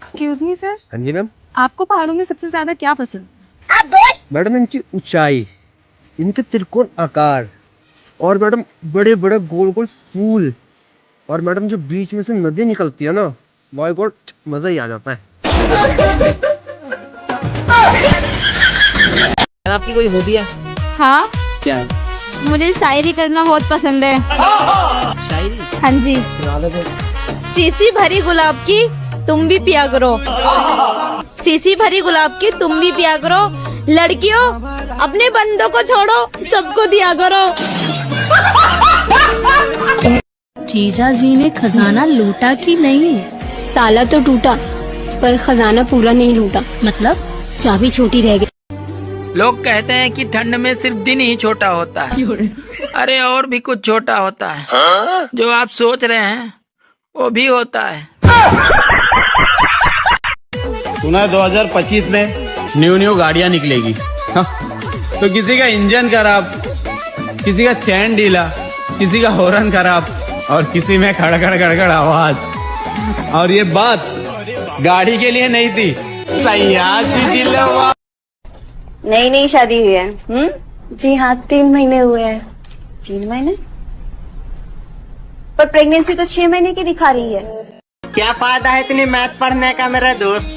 Excuse me sir, हाँ जी ma'am. आपको पहाड़ों में सबसे ज्यादा क्या पसंद? मैडम इनकी ऊंचाई, इनके त्रिकोण आकार, और मैडम बड़े बड़े गोल गोल फूल, और मैडम जो बीच में से नदी निकलती है ना, माय गॉड, मजा ही आ जाता है। आपकी कोई हॉबी है? हाँ, क्या? मुझे शायरी करना बहुत पसंद है। शायरी? हाँ जी। सीसी भरी गुलाब की तुम भी पिया करो, सीसी भरी गुलाब की तुम भी पिया करो, लड़कियों अपने बंदों को छोड़ो, सबको दिया करो। जीजा जी ने खजाना लूटा कि नहीं? ताला तो टूटा पर खजाना पूरा नहीं लूटा, मतलब चाबी छोटी रह गई। लोग कहते हैं कि ठंड में सिर्फ दिन ही छोटा होता है, अरे और भी कुछ छोटा होता है। जो आप सोच रहे हैं वो भी होता है। सुना है 2025 में न्यू गाड़ियां निकलेगी। तो किसी का इंजन खराब, किसी का चैन ढीला, किसी का हॉर्न खराब, और किसी में खड़खड़ खड़खड़ आवाज। और ये बात गाड़ी के लिए नहीं थी, सयाजी नई शादी हुई है? जी हाँ, 3 महीने हुए हैं। 3 महीने? पर प्रेगनेंसी तो 6 महीने की दिखा रही है। क्या फायदा है इतनी मैथ पढ़ने का मेरा दोस्त,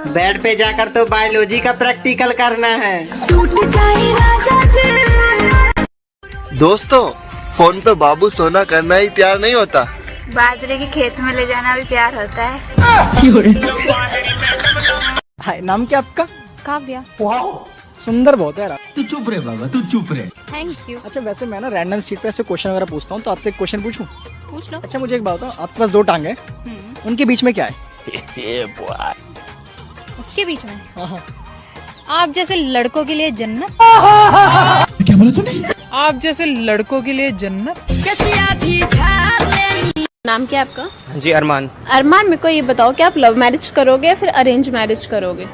बेड पे जाकर तो बायोलॉजी का प्रैक्टिकल करना है। दोस्तों, फोन पे बाबू सोना करना ही प्यार नहीं होता, बाजरे के खेत में ले जाना भी प्यार होता है। हाय, नाम क्या आपका? काव्या। सुंदर बहुत है। तू चुप रहे बाबा, तू चुप रहे। Thank you. अच्छा, वैसे मैं ना रैंडम स्ट्रीट पे ऐसे क्वेश्चन वगैरह पूछता हूँ, तो आपसे एक क्वेश्चन पूछूं? पूछ लो। अच्छा, मुझे एक बात बताओ, आपके पास 2 टांग है, उनके बीच में क्या है? उसके बीच में हाँ। आप जैसे लड़कों के लिए जन्नत। क्या बोला तूने? आप जैसे लड़कों के लिए जन्नत। नाम क्या है आपका? जी अरमान। अरमान, मेरे को ये बताओ कि आप लव मैरिज करोगे या फिर अरेंज मैरिज करोगे?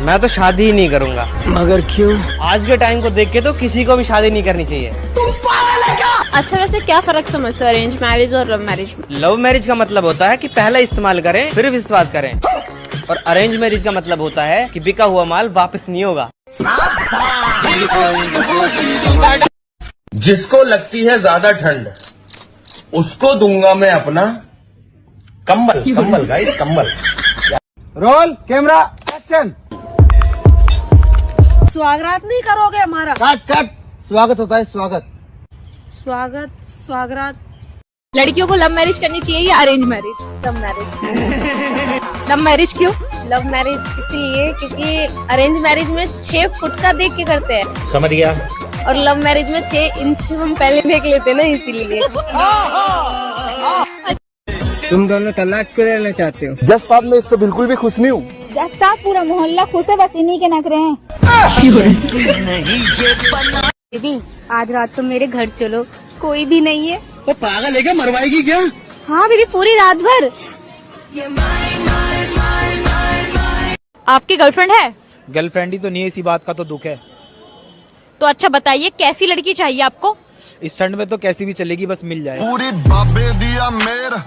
मैं तो शादी ही नहीं करूँगा। मगर क्यों? आज के टाइम को देख के तो किसी को भी शादी नहीं करनी चाहिए। अच्छा, वैसे क्या फर्क समझते हो अरेंज मैरिज और लव मैरिज में? लव मैरिज का मतलब होता है कि पहले इस्तेमाल करें फिर विश्वास करें, और अरेंज मैरिज का मतलब होता है कि बिका हुआ माल वापस नहीं होगा। जिसको लगती है ज्यादा ठंड, उसको दूंगा मैं अपना कंबल। कंबल गाइस, कंबल। Roll camera action. स्वागत नहीं करोगे हमारा? कट। स्वागत होता है, स्वागत। स्वागत। लड़कियों को लव मैरिज करनी चाहिए या arrange marriage? Love marriage. Love marriage क्यों? लव मैरिज इसलिए क्योंकि अरेंज मैरिज में 6 फुट का देख के करते हैं। समझ गया। और लव मैरिज में 6 इंच हम पहले देख लेते ना, इसीलिए। तुम दोनों तलाक क्यों लेना चाहते हो? जज साहब, मैं इससे बिल्कुल भी खुश नहीं हूँ। जज साहब, पूरा मोहल्ला खुश है, बस इन्हीं के नखरे हैं। बेबी, आज रात तो मेरे घर चलो, कोई भी नहीं है। वो पागल है क्या? मरवाएगी क्या? हाँ बेबी, पूरी रात भर। आपकी गर्लफ्रेंड है? गर्लफ्रेंड ही तो नहीं है, इसी बात का तो दुख है। तो अच्छा बताइए, कैसी लड़की चाहिए आपको? इस ठंड में तो कैसी भी चलेगी, बस मिल जाए। पूरी बाबे दिया मेर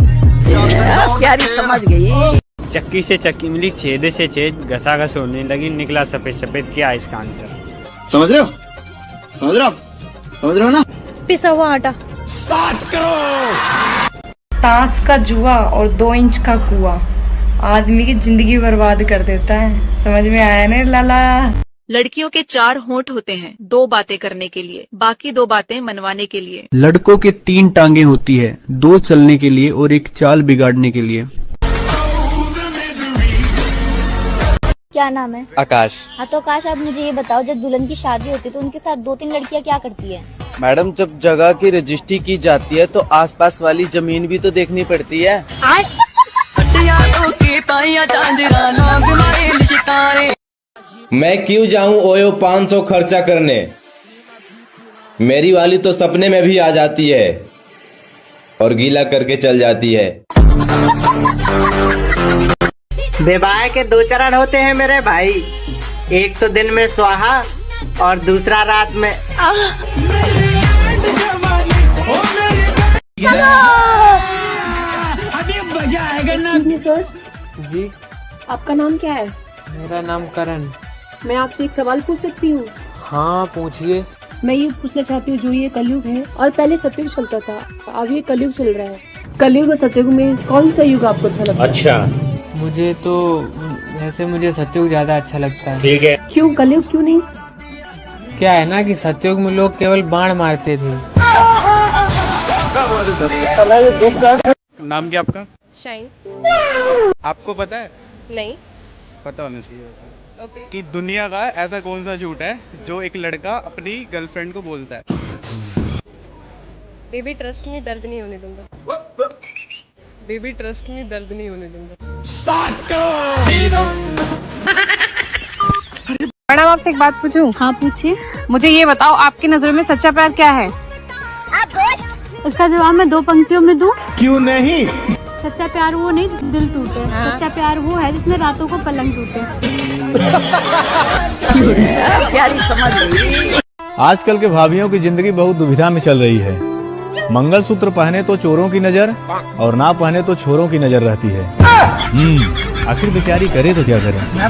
प्यारी समझ गई। चक्की से चक्की मिली, छेदे से छेद, घसा घस होने लगी, निकला सफेद सफेद। क्या इसका आंसर? समझ रहे हो ना? पिसा हुआ आटा। ताश का जुआ और 2 इंच का कुआ आदमी की जिंदगी बर्बाद कर देता है। समझ में आया ना लाला? लड़कियों के 4 होंठ होते हैं, 2 बातें करने के लिए, बाकी 2 बातें मनवाने के लिए। लड़कों के 3 टांगे होती है, 2 चलने के लिए और 1 चाल बिगाड़ने के लिए। क्या नाम है? आकाश। हाँ, तो आकाश, आप मुझे ये बताओ, जब दुल्हन की शादी होती है तो उनके साथ 2-3 लड़कियाँ क्या करती है? मैडम, जब जगह की रजिस्ट्री की जाती है तो आसपास वाली जमीन भी तो देखनी पड़ती है। मैं क्यों जाऊं ओयो 500 खर्चा करने, मेरी वाली तो सपने में भी आ जाती है और गीला करके चल जाती है। विवाह के 2 चरण होते हैं मेरे भाई, एक तो दिन में स्वाहा और दूसरा रात में। सर, जी, आपका नाम क्या है? मेरा नाम करण। मैं आपसे एक सवाल पूछ सकती हूँ? हाँ पूछिए। मैं ये पूछना चाहती हूँ, जो ये कलयुग है और पहले सतयुग चलता था, अब ये कलयुग चल रहा है, कलयुग और सतयुग में कौन सा युग आपको अच्छा लगता है? अच्छा, मुझे तो वैसे मुझे सतयुग ज्यादा अच्छा लगता है। ठीक है। क्यों कलयुग क्यों नहीं? क्या है ना कि सतयुग में लोग केवल बाण मारते थे। नाम क्या आपका? शाइन। आपको पता है? नहीं। पता होना चाहिए वैसे। ओके। कि दुनिया का ऐसा कौन सा झूठ है जो एक लड़का अपनी गर्लफ्रेंड को बोलता है? बेबी ट्रस्ट में दर्द नहीं होने दूंगा। बेबी ट्रस्ट में दर्द नहीं होने दूंगा। मैडम आपसे एक बात पूछूं? हाँ पूछिए। मुझे ये बताओ, आपकी नजरों में सच्चा प्यार क्या है? इसका जवाब मैं 2 पंक्तियों में दूं? क्यों नहीं? सच्चा प्यार वो नहीं जिसमें दिल टूटे, सच्चा प्यार वो है जिसमें रातों को पलंग टूटे। आजकल के भाभियों की जिंदगी बहुत दुविधा में चल रही है। मंगलसूत्र पहने तो चोरों की नजर और ना पहने तो छोरों की नजर रहती है। आखिर बेचारी करे तो क्या करे।